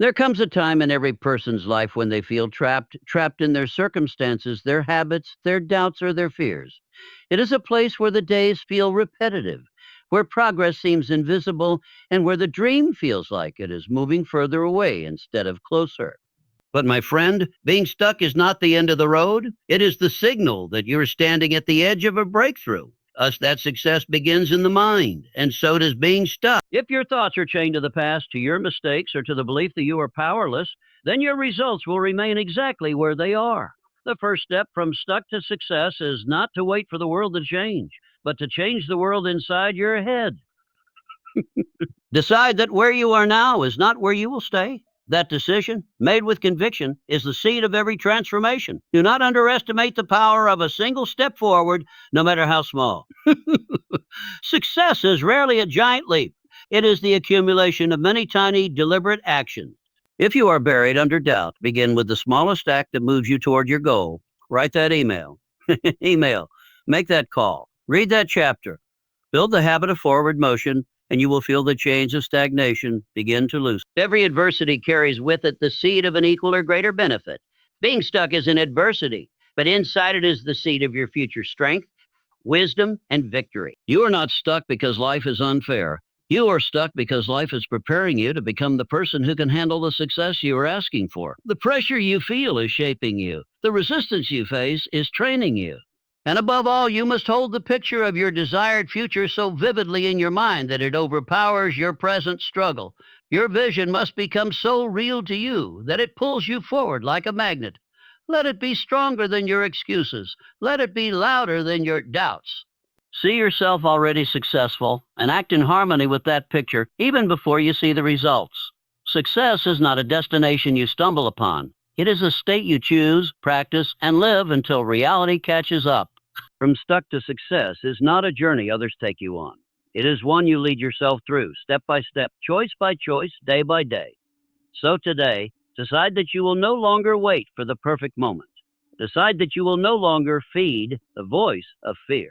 There comes a time in every person's life when they feel trapped in their circumstances, their habits, their doubts, or their fears. It is a place where the days feel repetitive, where progress seems invisible, and where the dream feels like it is moving further away instead of closer. But my friend, being stuck is not the end of the road. It is the signal that you're standing at the edge of a breakthrough. That success begins in the mind, and so does being stuck. If your thoughts are chained to the past, to your mistakes, or to the belief that you are powerless, then your results will remain exactly where they are. The first step from stuck to success is not to wait for the world to change, but to change the world inside your head. Decide that where you are now is not where you will stay. That decision, made with conviction, is the seed of every transformation. Do not underestimate the power of a single step forward, no matter how small. Success is rarely a giant leap. It is the accumulation of many tiny, deliberate actions. If you are buried under doubt, begin with the smallest act that moves you toward your goal. Write that email. Email. Make that call. Read that chapter. Build the habit of forward motion, and you will feel the chains of stagnation begin to loosen. Every adversity carries with it the seed of an equal or greater benefit. Being stuck is an adversity, but inside it is the seed of your future strength, wisdom, and victory. You are not stuck because life is unfair. You are stuck because life is preparing you to become the person who can handle the success you are asking for. The pressure you feel is shaping you. The resistance you face is training you. And above all, you must hold the picture of your desired future so vividly in your mind that it overpowers your present struggle. Your vision must become so real to you that it pulls you forward like a magnet. Let it be stronger than your excuses. Let it be louder than your doubts. See yourself already successful and act in harmony with that picture even before you see the results. Success is not a destination you stumble upon. It is a state you choose, practice, and live until reality catches up. From stuck to success is not a journey others take you on. It is one you lead yourself through, step by step, choice by choice, day by day. So today, decide that you will no longer wait for the perfect moment. Decide that you will no longer feed the voice of fear.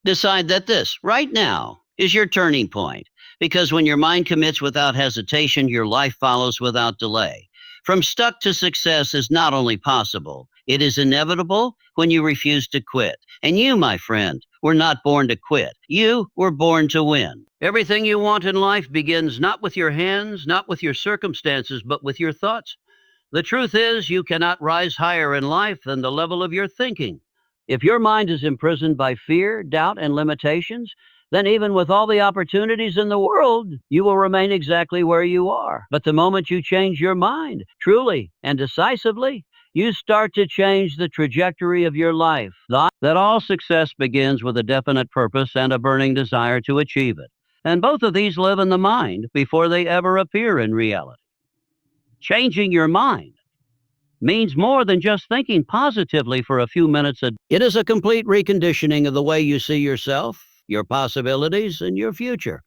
Decide that this, right now, is your turning point. Because when your mind commits without hesitation, your life follows without delay. From stuck to success is not only possible, it is inevitable when you refuse to quit. And you, my friend, were not born to quit. You were born to win. Everything you want in life begins not with your hands, not with your circumstances, but with your thoughts. The truth is, you cannot rise higher in life than the level of your thinking. If your mind is imprisoned by fear, doubt, and limitations, then even with all the opportunities in the world, you will remain exactly where you are. But the moment you change your mind, truly and decisively, you start to change the trajectory of your life. That all success begins with a definite purpose and a burning desire to achieve it. And both of these live in the mind before they ever appear in reality. Changing your mind means more than just thinking positively for a few minutes a day. It is a complete reconditioning of the way you see yourself, your possibilities, and your future.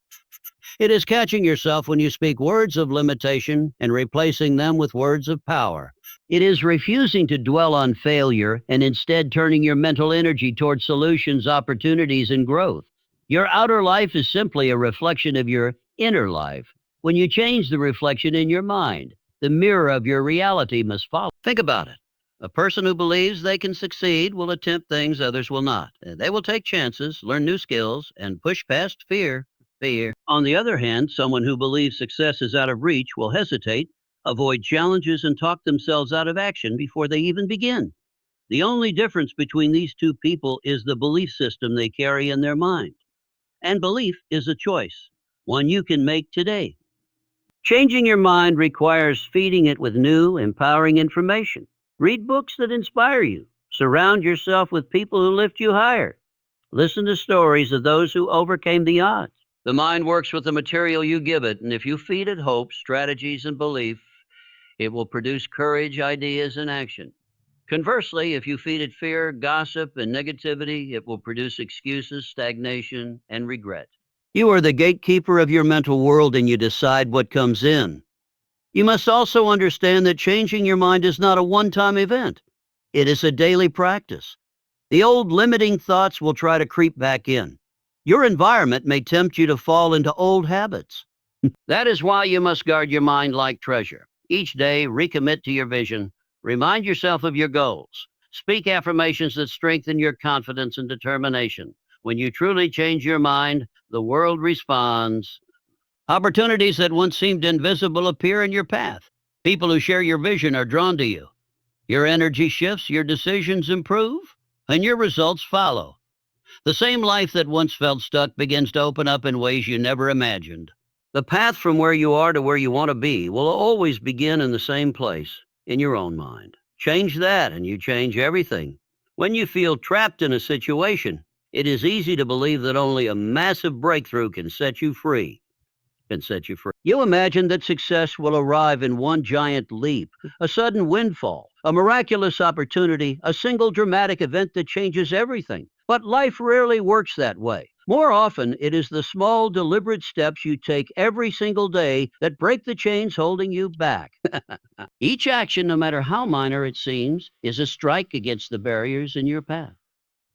It is catching yourself when you speak words of limitation and replacing them with words of power. It is refusing to dwell on failure and instead turning your mental energy toward solutions, opportunities, and growth. Your outer life is simply a reflection of your inner life. When you change the reflection in your mind, the mirror of your reality must follow. Think about it. A person who believes they can succeed will attempt things others will not. They will take chances, learn new skills, and push past fear. On the other hand, someone who believes success is out of reach will hesitate, avoid challenges, and talk themselves out of action before they even begin. The only difference between these two people is the belief system they carry in their mind. And belief is a choice, one you can make today. Changing your mind requires feeding it with new, empowering information. Read books that inspire you. Surround yourself with people who lift you higher. Listen to stories of those who overcame the odds. The mind works with the material you give it, and if you feed it hope, strategies, and belief, it will produce courage, ideas, and action. Conversely, if you feed it fear, gossip, and negativity, it will produce excuses, stagnation, and regret. You are the gatekeeper of your mental world, and you decide what comes in. You must also understand that changing your mind is not a one-time event. It is a daily practice. The old limiting thoughts will try to creep back in. Your environment may tempt you to fall into old habits. That is why you must guard your mind like treasure. Each day, recommit to your vision. Remind yourself of your goals. Speak affirmations that strengthen your confidence and determination. When you truly change your mind, the world responds. Opportunities that once seemed invisible appear in your path. People who share your vision are drawn to you. Your energy shifts, your decisions improve, and your results follow. The same life that once felt stuck begins to open up in ways you never imagined. The path from where you are to where you want to be will always begin in the same place, in your own mind. Change that and you change everything. When you feel trapped in a situation, it is easy to believe that only a massive breakthrough can set you free. You imagine that success will arrive in one giant leap, a sudden windfall, a miraculous opportunity, a single dramatic event that changes everything. But life rarely works that way. More often, it is the small, deliberate steps you take every single day that break the chains holding you back. Each action, no matter how minor it seems, is a strike against the barriers in your path.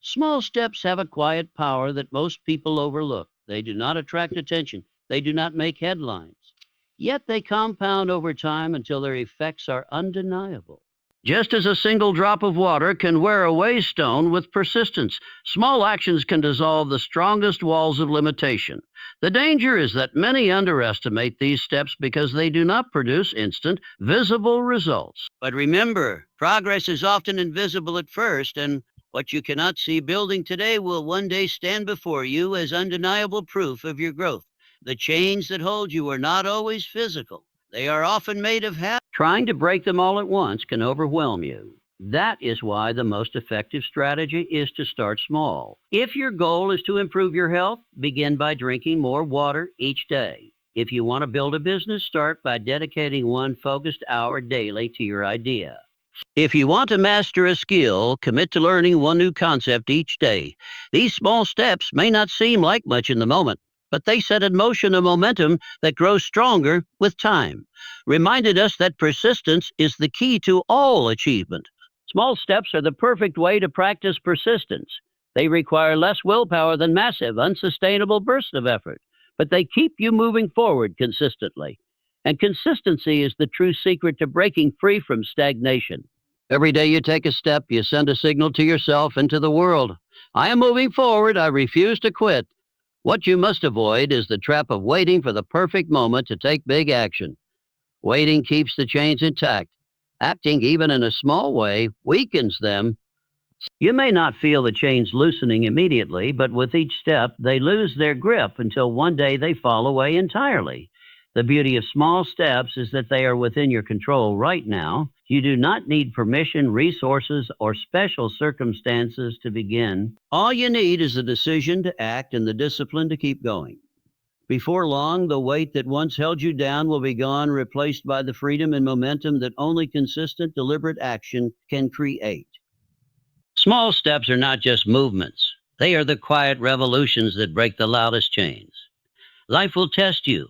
Small steps have a quiet power that most people overlook. They do not attract attention. They do not make headlines. Yet they compound over time until their effects are undeniable. Just as a single drop of water can wear away stone with persistence, small actions can dissolve the strongest walls of limitation. The danger is that many underestimate these steps because they do not produce instant, visible results. But remember, progress is often invisible at first, and what you cannot see building today will one day stand before you as undeniable proof of your growth. The chains that hold you are not always physical. They are often made of habit. Trying to break them all at once can overwhelm you. That is why the most effective strategy is to start small. If your goal is to improve your health, begin by drinking more water each day. If you want to build a business, start by dedicating one focused hour daily to your idea. If you want to master a skill, commit to learning one new concept each day. These small steps may not seem like much in the moment, but they set in motion a momentum that grows stronger with time. Reminded us that persistence is the key to all achievement. Small steps are the perfect way to practice persistence. They require less willpower than massive, unsustainable bursts of effort, but they keep you moving forward consistently. And consistency is the true secret to breaking free from stagnation. Every day you take a step, you send a signal to yourself and to the world. I am moving forward. I refuse to quit. What you must avoid is the trap of waiting for the perfect moment to take big action. Waiting keeps the chains intact. Acting, even in a small way, weakens them. You may not feel the chains loosening immediately, but with each step, they lose their grip until one day they fall away entirely. The beauty of small steps is that they are within your control right now. You do not need permission, resources, or special circumstances to begin. All you need is a decision to act and the discipline to keep going. Before long, the weight that once held you down will be gone, replaced by the freedom and momentum that only consistent, deliberate action can create. Small steps are not just movements. They are the quiet revolutions that break the loudest chains. Life will test you.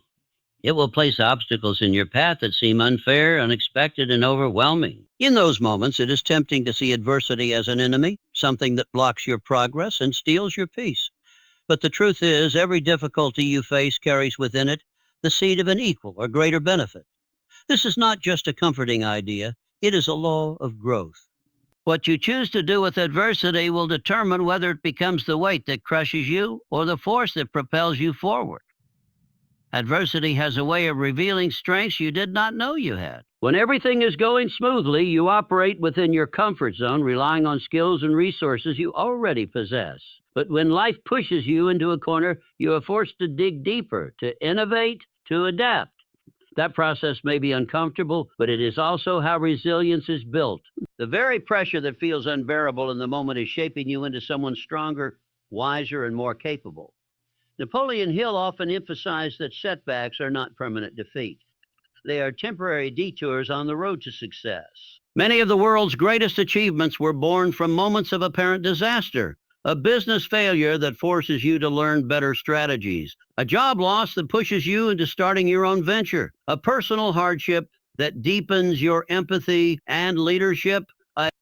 It will place obstacles in your path that seem unfair, unexpected, and overwhelming. In those moments, it is tempting to see adversity as an enemy, something that blocks your progress and steals your peace. But the truth is, every difficulty you face carries within it the seed of an equal or greater benefit. This is not just a comforting idea, it is a law of growth. What you choose to do with adversity will determine whether it becomes the weight that crushes you or the force that propels you forward. Adversity has a way of revealing strengths you did not know you had. When everything is going smoothly, you operate within your comfort zone, relying on skills and resources you already possess. But when life pushes you into a corner, you are forced to dig deeper, to innovate, to adapt. That process may be uncomfortable, but it is also how resilience is built. The very pressure that feels unbearable in the moment is shaping you into someone stronger, wiser, and more capable. Napoleon Hill often emphasized that setbacks are not permanent defeat. They are temporary detours on the road to success. Many of the world's greatest achievements were born from moments of apparent disaster. A business failure that forces you to learn better strategies. A job loss that pushes you into starting your own venture. A personal hardship that deepens your empathy and leadership.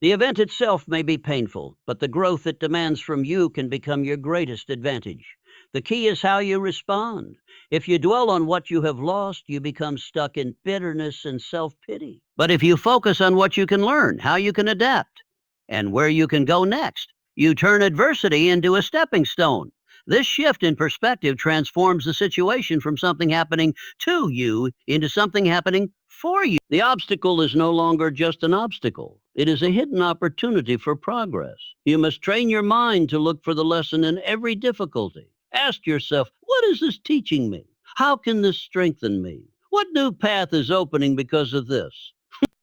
The event itself may be painful, but the growth it demands from you can become your greatest advantage. The key is how you respond. If you dwell on what you have lost, you become stuck in bitterness and self-pity. But if you focus on what you can learn, how you can adapt, and where you can go next, you turn adversity into a stepping stone. This shift in perspective transforms the situation from something happening to you into something happening for you. The obstacle is no longer just an obstacle. It is a hidden opportunity for progress. You must train your mind to look for the lesson in every difficulty. Ask yourself, what is this teaching me? How can this strengthen me? What new path is opening because of this?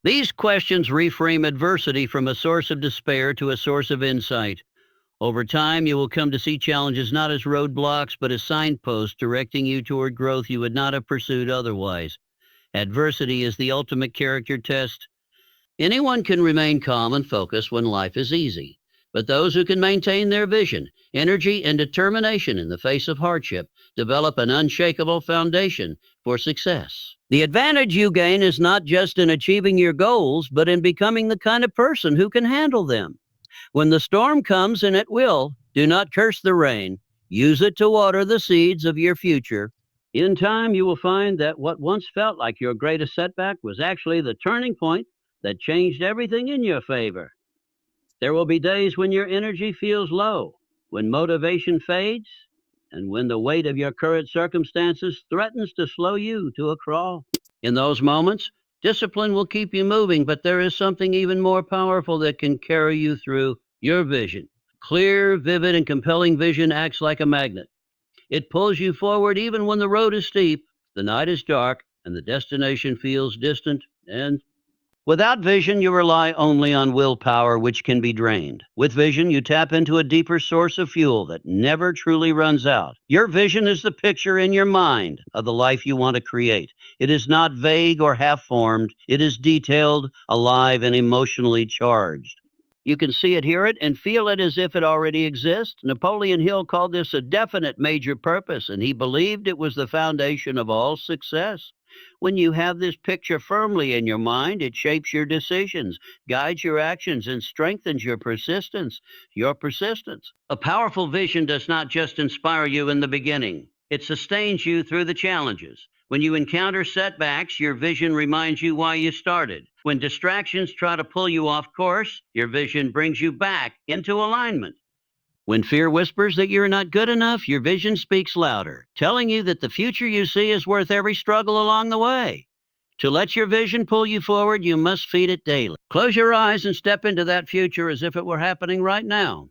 These questions reframe adversity from a source of despair to a source of insight. Over time, you will come to see challenges not as roadblocks, but as signposts directing you toward growth you would not have pursued otherwise. Adversity is the ultimate character test. Anyone can remain calm and focused when life is easy, but those who can maintain their vision, energy, and determination in the face of hardship develop an unshakable foundation for success. The advantage you gain is not just in achieving your goals, but in becoming the kind of person who can handle them. When the storm comes, and it will, do not curse the rain. Use it to water the seeds of your future. In time, you will find that what once felt like your greatest setback was actually the turning point that changed everything in your favor. There will be days when your energy feels low, when motivation fades, and when the weight of your current circumstances threatens to slow you to a crawl. In those moments, discipline will keep you moving, but there is something even more powerful that can carry you through: your vision. Clear, vivid, and compelling vision acts like a magnet. It pulls you forward even when the road is steep, the night is dark, and the destination feels distant. And without vision, you rely only on willpower, which can be drained. With vision, you tap into a deeper source of fuel that never truly runs out. Your vision is the picture in your mind of the life you want to create. It is not vague or half-formed. It is detailed, alive, and emotionally charged. You can see it, hear it, and feel it as if it already exists. Napoleon Hill called this a definite major purpose, and he believed it was the foundation of all success. When you have this picture firmly in your mind, it shapes your decisions, guides your actions, and strengthens your persistence. Your persistence. A powerful vision does not just inspire you in the beginning. It sustains you through the challenges. When you encounter setbacks, your vision reminds you why you started. When distractions try to pull you off course, your vision brings you back into alignment. When fear whispers that you're not good enough, your vision speaks louder, telling you that the future you see is worth every struggle along the way. To let your vision pull you forward, you must feed it daily. Close your eyes and step into that future as if it were happening right now.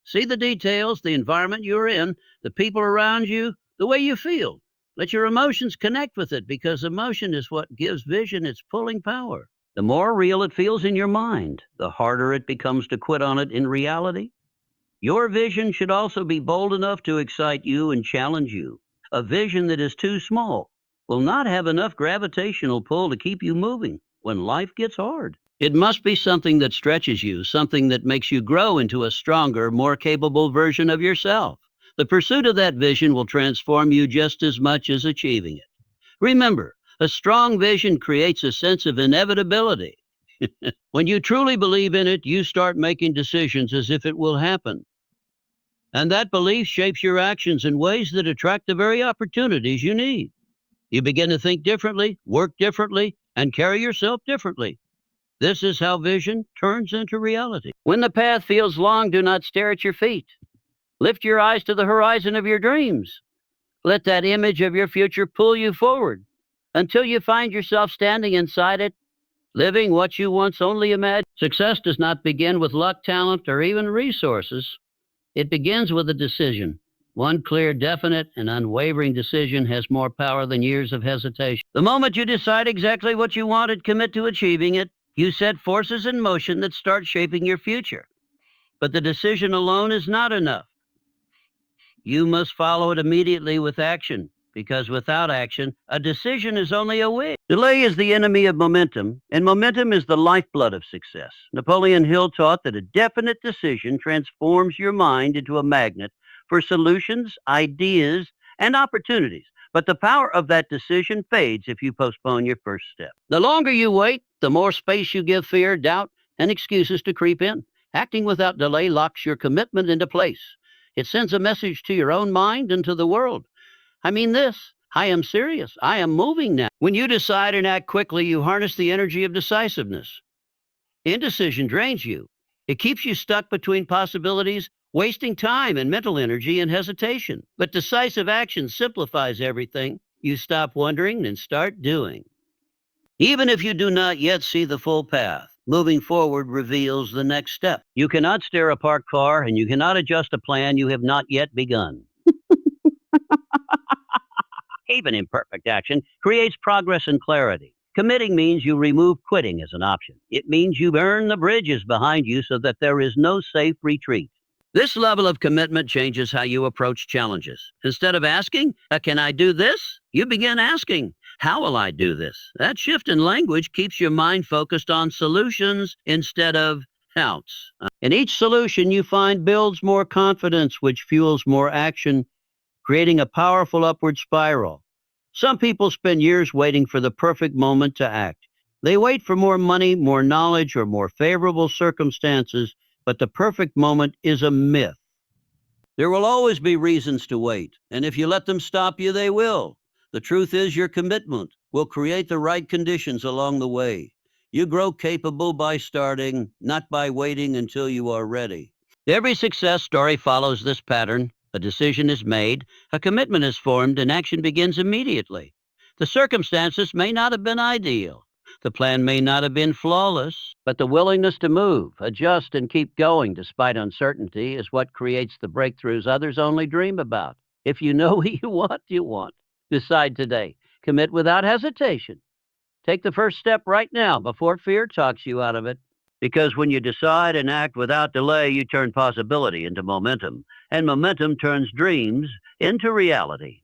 See the details, the environment you're in, the people around you, the way you feel. Let your emotions connect with it, because emotion is what gives vision its pulling power. The more real it feels in your mind, the harder it becomes to quit on it in reality. Your vision should also be bold enough to excite you and challenge you. A vision that is too small will not have enough gravitational pull to keep you moving when life gets hard. It must be something that stretches you, something that makes you grow into a stronger, more capable version of yourself. The pursuit of that vision will transform you just as much as achieving it. Remember, a strong vision creates a sense of inevitability. When you truly believe in it, you start making decisions as if it will happen. And that belief shapes your actions in ways that attract the very opportunities you need. You begin to think differently, work differently, and carry yourself differently. This is how vision turns into reality. When the path feels long, do not stare at your feet. Lift your eyes to the horizon of your dreams. Let that image of your future pull you forward until you find yourself standing inside it, living what you once only imagined. Success does not begin with luck, talent, or even resources. It begins with a decision. One clear, definite, and unwavering decision has more power than years of hesitation. The moment you decide exactly what you want and commit to achieving it, you set forces in motion that start shaping your future. But the decision alone is not enough. You must follow it immediately with action, because without action, a decision is only a wish. Delay is the enemy of momentum, and momentum is the lifeblood of success. Napoleon Hill taught that a definite decision transforms your mind into a magnet for solutions, ideas, and opportunities. But the power of that decision fades if you postpone your first step. The longer you wait, the more space you give fear, doubt, and excuses to creep in. Acting without delay locks your commitment into place. It sends a message to your own mind and to the world. I mean this. I am serious. I am moving now. When you decide and act quickly, you harness the energy of decisiveness. Indecision drains you. It keeps you stuck between possibilities, wasting time and mental energy in hesitation. But decisive action simplifies everything. You stop wondering and start doing. Even if you do not yet see the full path, moving forward reveals the next step. You cannot steer a parked car and you cannot adjust a plan you have not yet begun. Even imperfect action creates progress and clarity. Committing means you remove quitting as an option. It means you burn the bridges behind you so that there is no safe retreat. This level of commitment changes how you approach challenges. Instead of asking, can I do this? You begin asking, how will I do this? That shift in language keeps your mind focused on solutions instead of hows. And each solution you find builds more confidence, which fuels more action, creating a powerful upward spiral. Some people spend years waiting for the perfect moment to act. They wait for more money, more knowledge, or more favorable circumstances, but the perfect moment is a myth. There will always be reasons to wait, and if you let them stop you, they will. The truth is, your commitment will create the right conditions along the way. You grow capable by starting, not by waiting until you are ready. Every success story follows this pattern. A decision is made, a commitment is formed, and action begins immediately. The circumstances may not have been ideal. The plan may not have been flawless, but the willingness to move, adjust, and keep going despite uncertainty is what creates the breakthroughs others only dream about. If you know what you want, you want. Decide today. Commit without hesitation. Take the first step right now before fear talks you out of it. Because when you decide and act without delay, you turn possibility into momentum, and momentum turns dreams into reality.